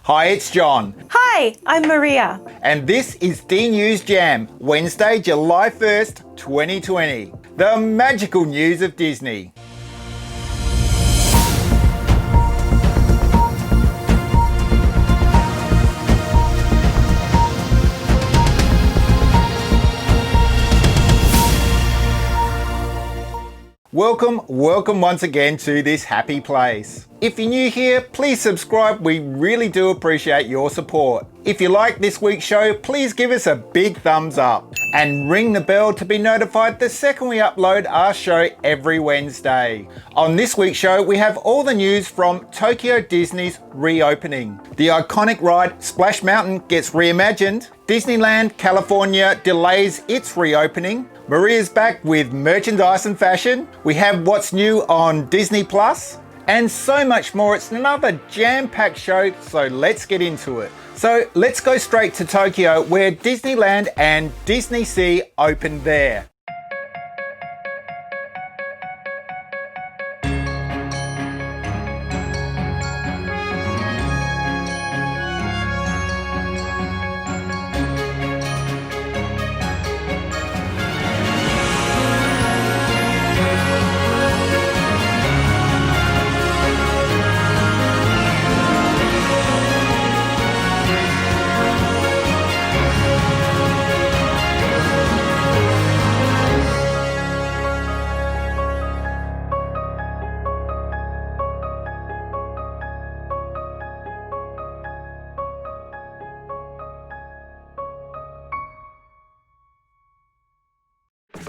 Hi, it's John. Hi, I'm Maria. And this is D News JaM, Wednesday, July 1st, 2020. The magical news of Disney. Welcome once again to this happy place. If you're new here, please subscribe. We really do appreciate your support. If you like this week's show, please give us a big thumbs up and ring the bell to be notified the second we upload our show every Wednesday. On this week's show, we have all the news from Tokyo Disney's reopening. The iconic ride Splash Mountain gets reimagined. Disneyland California delays its reopening. Maria's back with merchandise and fashion. We have what's new on Disney Plus and so much more. It's another jam-packed show, so let's get into it. So let's go straight to Tokyo, where Disneyland and Disney Sea opened there.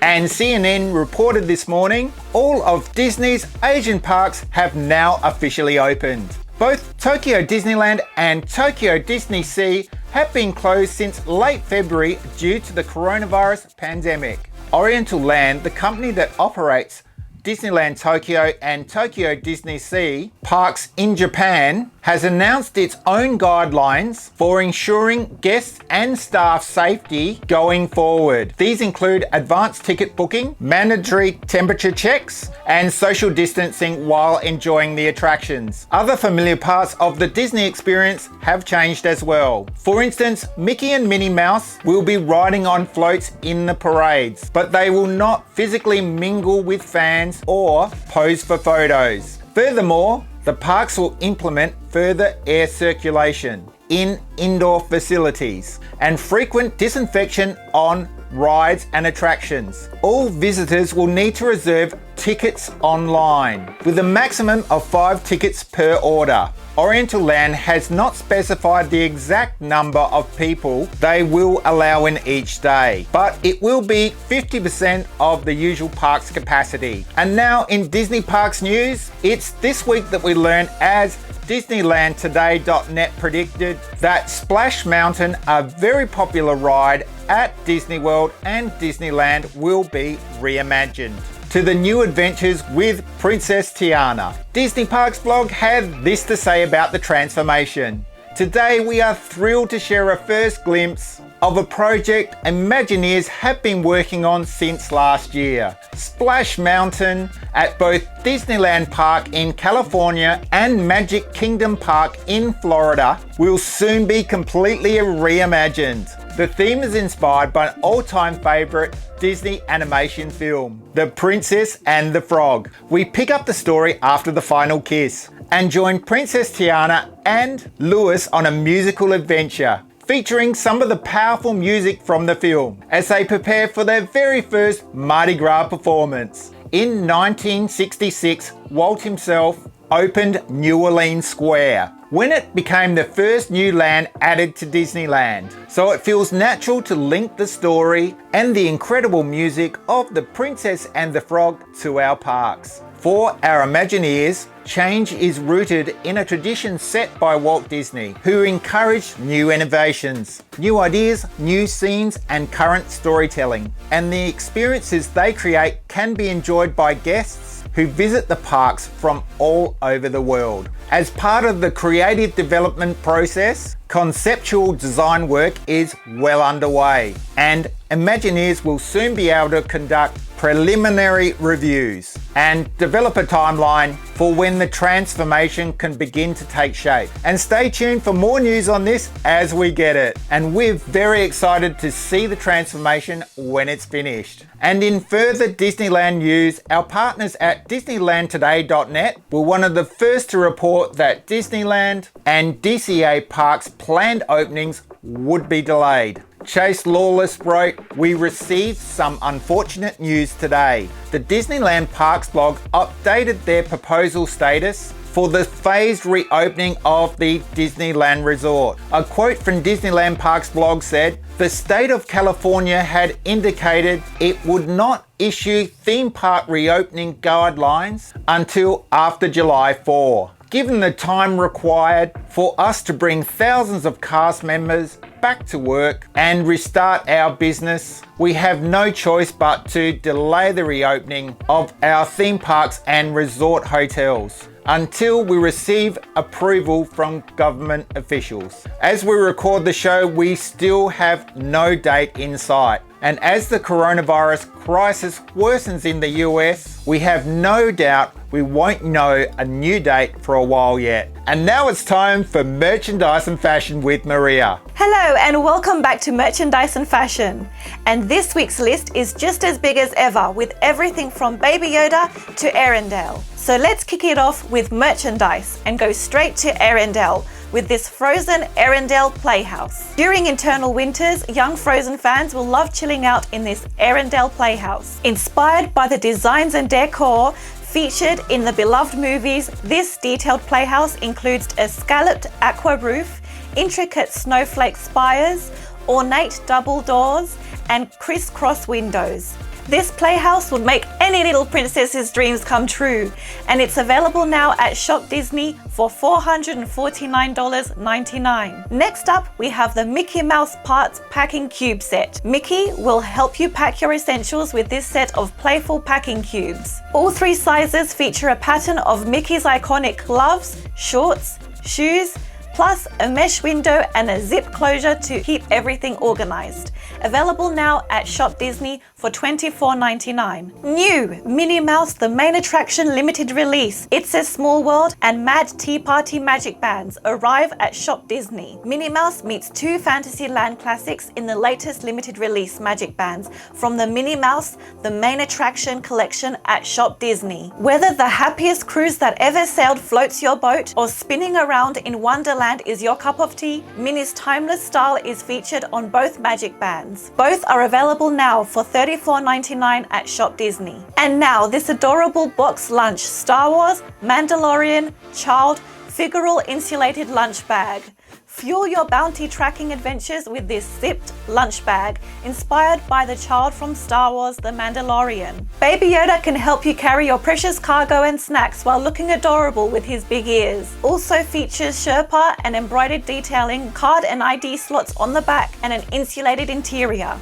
And CNN reported this morning, all of Disney's Asian parks have now officially opened. Both Tokyo Disneyland and Tokyo Disney Sea have been closed since late February due to the coronavirus pandemic. Oriental Land, the company that operates Disneyland Tokyo and Tokyo Disney Sea parks in Japan, has announced its own guidelines for ensuring guests and staff safety going forward. These include advanced ticket booking, mandatory temperature checks, and social distancing while enjoying the attractions. Other familiar parts of the Disney experience have changed as well. For instance, Mickey and Minnie Mouse will be riding on floats in the parades, but they will not physically mingle with fans or pose for photos. Furthermore, the parks will implement further air circulation in indoor facilities and frequent disinfection on rides and attractions. All visitors will need to reserve tickets online with a maximum of 5 tickets per order. Oriental Land has not specified the exact number of people they will allow in each day, but it will be 50% of the usual park's capacity. And now in Disney Parks news, it's this week that we learned, as DisneylandToday.net predicted, that Splash Mountain, a very popular ride at Disney World and Disneyland, will be reimagined to the new adventures with Princess Tiana. Disney Parks blog had this to say about the transformation. Today we are thrilled to share a first glimpse of a project Imagineers have been working on since last year. Splash Mountain at both Disneyland Park in California and Magic Kingdom Park in Florida will soon be completely reimagined. The theme is inspired by an all-time favorite Disney animation film, The Princess and the Frog. We pick up the story after the final kiss and join Princess Tiana and Louis on a musical adventure featuring some of the powerful music from the film as they prepare for their very first Mardi Gras performance. In 1966, Walt himself opened New Orleans Square when it became the first new land added to Disneyland. So it feels natural to link the story and the incredible music of The Princess and the Frog to our parks. For our Imagineers, change is rooted in a tradition set by Walt Disney, who encouraged new innovations, new ideas, new scenes, and current storytelling. And the experiences they create can be enjoyed by guests who visit the parks from all over the world. As part of the creative development process, conceptual design work is well underway, and Imagineers will soon be able to conduct preliminary reviews, and developer timeline for when the transformation can begin to take shape. And stay tuned for more news on this as we get it. And we're very excited to see the transformation when it's finished. And in further Disneyland news, our partners at DisneylandToday.net were one of the first to report that Disneyland and DCA Parks planned openings would be delayed. Chase Lawless wrote, "We received some unfortunate news today. The Disneyland Parks blog updated their proposal status for the phased reopening of the Disneyland Resort." A quote from Disneyland Parks blog said, "The state of California had indicated it would not issue theme park reopening guidelines until after July 4. Given the time required for us to bring thousands of cast members back to work and restart our business, we have no choice but to delay the reopening of our theme parks and resort hotels until we receive approval from government officials." As we record the show, we still have no date in sight. And as the coronavirus crisis worsens in the US, we have no doubt we won't know a new date for a while yet. And now it's time for Merchandise and Fashion with Maria. Hello and welcome back to Merchandise and Fashion. And this week's list is just as big as ever, with everything from Baby Yoda to Arendelle. So let's kick it off with merchandise and go straight to Arendelle with this Frozen Arendelle Playhouse. During internal winters, young Frozen fans will love chilling out in this Arendelle Playhouse. Inspired by the designs and decor featured in the beloved movies, this detailed playhouse includes a scalloped aqua roof, intricate snowflake spires, ornate double doors, and crisscross windows. This playhouse would make any little princess's dreams come true, and it's available now at Shop Disney for $449.99. Next up, we have the Mickey Mouse Parts Packing Cube Set. Mickey will help you pack your essentials with this set of playful packing cubes. All three sizes feature a pattern of Mickey's iconic gloves, shorts, shoes, plus a mesh window and a zip closure to keep everything organized. Available now at Shop Disney for $24.99. New Minnie Mouse The Main Attraction Limited Release. It's a Small World and Mad Tea Party Magic Bands arrive at Shop Disney. Minnie Mouse meets two Fantasyland classics in the latest limited release Magic Bands from the Minnie Mouse The Main Attraction collection at Shop Disney. Whether the happiest cruise that ever sailed floats your boat or spinning around in Wonderland is your cup of tea, Minnie's timeless style is featured on both Magic Bands. Both are available now for $34.99 at Shop Disney. And now this adorable box lunch Star Wars, Mandalorian, Child, Figural insulated lunch bag. Fuel your bounty tracking adventures with this zipped lunch bag, inspired by the child from Star Wars The Mandalorian. Baby Yoda can help you carry your precious cargo and snacks while looking adorable with his big ears. Also features Sherpa and embroidered detailing, card and ID slots on the back, and an insulated interior.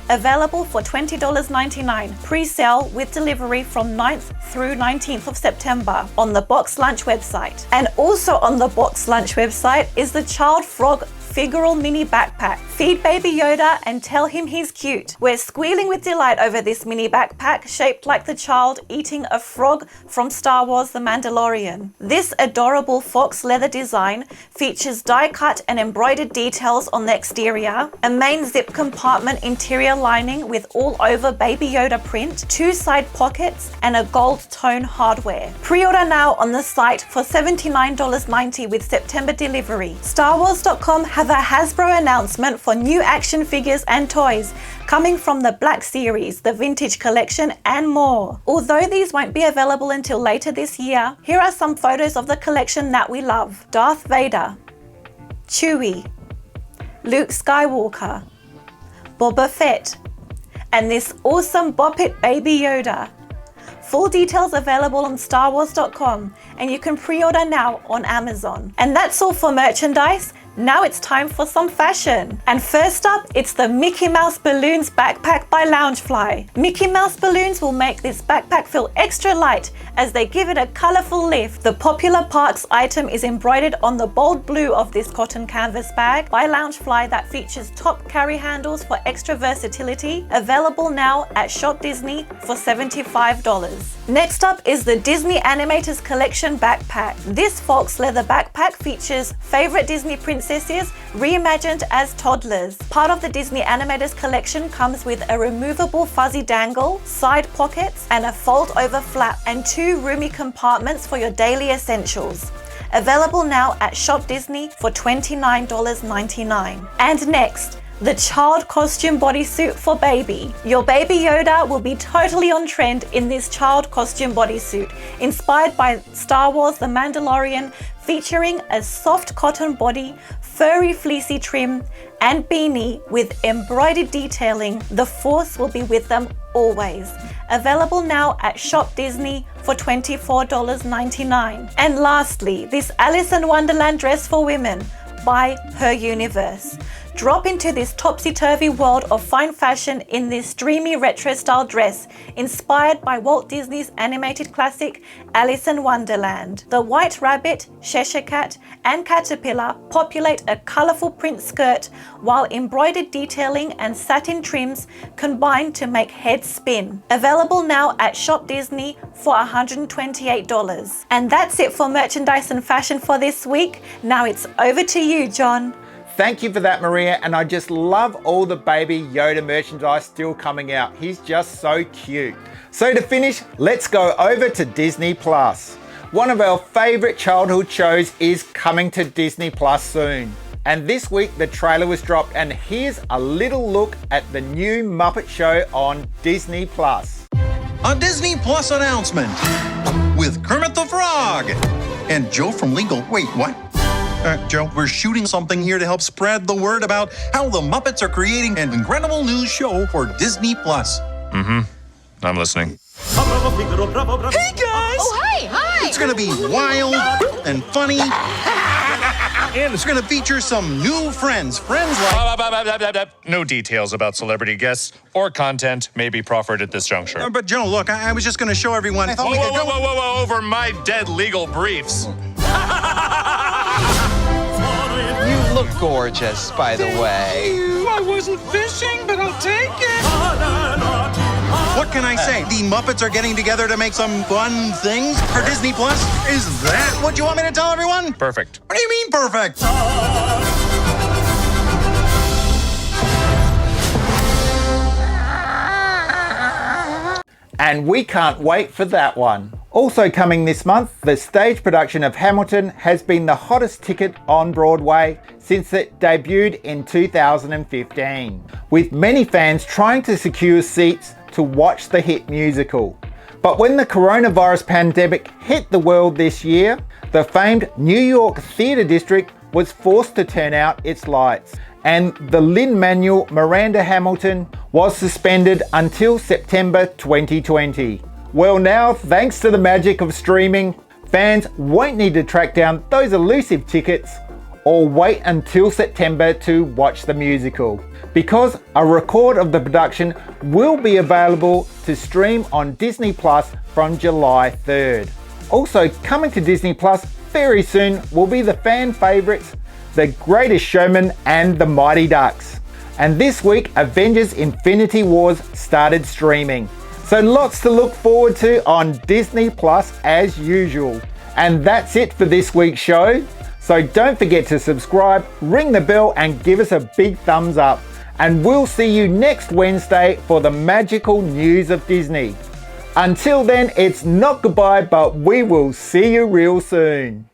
Available for $20.99, pre-sale with delivery from 9th through 19th of September on the Box Lunch website. And also on the Box Lunch website is the Child Frog Figural Mini Backpack. Feed Baby Yoda and tell him he's cute. We're squealing with delight over this mini backpack shaped like the child eating a frog from Star Wars The Mandalorian. This adorable fox leather design features die-cut and embroidered details on the exterior, a main zip compartment interior lining with all-over Baby Yoda print, two side pockets, and a gold tone hardware. Pre-order now on the site for $79.90 with September delivery. StarWars.com have a Hasbro announcement for new action figures and toys coming from the Black Series, the Vintage Collection, and more. Although these won't be available until later this year, here are some photos of the collection that we love. Darth Vader, Chewie, Luke Skywalker, Boba Fett, and this awesome Bop It Baby Yoda. Full details available on StarWars.com, and you can pre-order now on Amazon. And that's all for merchandise. Now it's time for some fashion. And first up, it's the Mickey Mouse Balloons backpack by Loungefly. Mickey Mouse balloons will make this backpack feel extra light as they give it a colorful lift. The popular Parks item is embroidered on the bold blue of this cotton canvas bag by Loungefly that features top carry handles for extra versatility, available now at Shop Disney for $75. Next up is the Disney Animators Collection backpack. This fox leather backpack features favorite Disney princesses reimagined as toddlers. Part of the Disney Animators collection comes with a removable fuzzy dangle, side pockets, and a fold-over flap, and 2 roomy compartments for your daily essentials. Available now at Shop Disney for $29.99. And next, the child costume bodysuit for baby. Your baby Yoda will be totally on trend in this child costume bodysuit, inspired by Star Wars The Mandalorian, featuring a soft cotton body, furry fleecy trim, and beanie with embroidered detailing. The Force will be with them always. Available now at Shop Disney for $24.99. And lastly, this Alice in Wonderland dress for women by Her Universe. Drop into this topsy-turvy world of fine fashion in this dreamy retro-style dress inspired by Walt Disney's animated classic Alice in Wonderland. The White Rabbit, Cheshire Cat, and Caterpillar populate a colorful print skirt, while embroidered detailing and satin trims combine to make heads spin. Available now at Shop Disney for $128. And that's it for merchandise and fashion for this week. Now it's over to you, John. Thank you for that, Maria, and I just love all the baby Yoda merchandise still coming out. He's just so cute. So to finish, let's go over to Disney Plus. One of our favorite childhood shows is coming to Disney Plus soon. And this week the trailer was dropped, and here's a little look at the new Muppet show on Disney Plus. A Disney Plus announcement with Kermit the Frog and Joe from Legal. Wait, what? Joe, we're shooting something here to help spread the word about how the Muppets are creating an incredible new show for Disney Plus. I'm listening. Hey, guys! Oh, hi! It's gonna be wild and funny. And it's gonna feature some new friends. Friends like... No details about celebrity guests or content may be proffered at this juncture. But Joe, look, I was just gonna show everyone. I thought we could go... Whoa, over my dead legal briefs. You look gorgeous, by the way. I wasn't fishing, but I'll take it. What can I say? The Muppets are getting together to make some fun things for Disney Plus? Is that what you want me to tell everyone? Perfect. What do you mean perfect? And we can't wait for that one. Also coming this month, the stage production of Hamilton has been the hottest ticket on Broadway since it debuted in 2015, with many fans trying to secure seats to watch the hit musical. But when the coronavirus pandemic hit the world this year, the famed New York Theatre District was forced to turn out its lights, and the Lin-Manuel Miranda Hamilton was suspended until September 2020. Well, now, thanks to the magic of streaming, fans won't need to track down those elusive tickets or wait until September to watch the musical, because a record of the production will be available to stream on Disney Plus from July 3rd. Also coming to Disney Plus very soon will be the fan favourites The Greatest Showman and The Mighty Ducks. And this week, Avengers Infinity Wars started streaming. So lots to look forward to on Disney Plus as usual. And that's it for this week's show. So don't forget to subscribe, ring the bell, and give us a big thumbs up. And we'll see you next Wednesday for the magical news of Disney. Until then, it's not goodbye, but we will see you real soon.